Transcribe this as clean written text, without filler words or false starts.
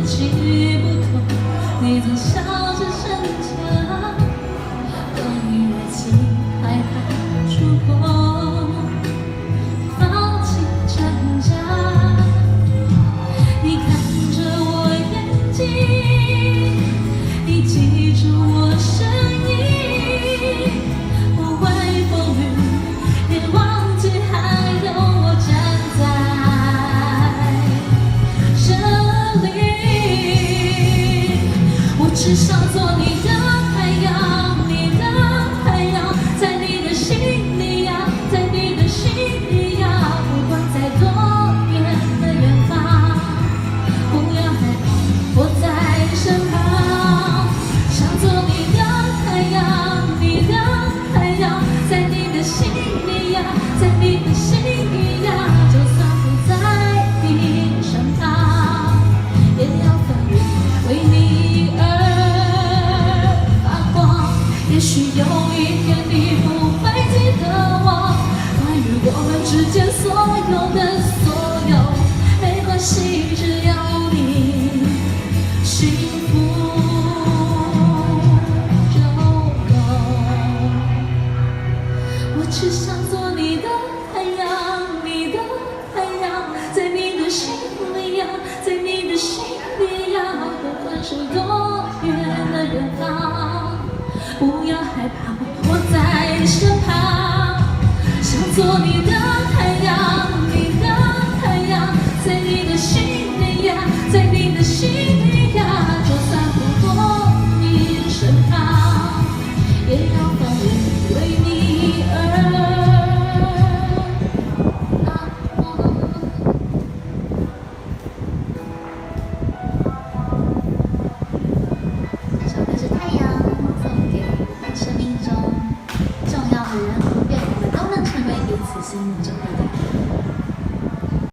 气不同，你总笑着逞强，风雨来袭，害怕触碰，放弃挣扎。你看着我眼睛，你记住我声音，不畏风雨，也忘记还有我站在这里。我只想做你的太阳，你的太阳，在你的心里呀，在你的心里呀，不管在多远的远方，不要害怕，我在身旁。想做你的太阳，你的太阳，在你的心里呀，在你的心里呀，就算不在你身旁，也要奋力为你而发光。也许有一天你不会记得我，关于我们之间所有的所有，没关系，只要你幸福就够。我只想做你的太阳，你的太阳，在你的心里呀，在你的心里呀，不管是多远的远方，不要害怕，我在身旁。想做你的太阳，你的太阳，在你的心里呀，在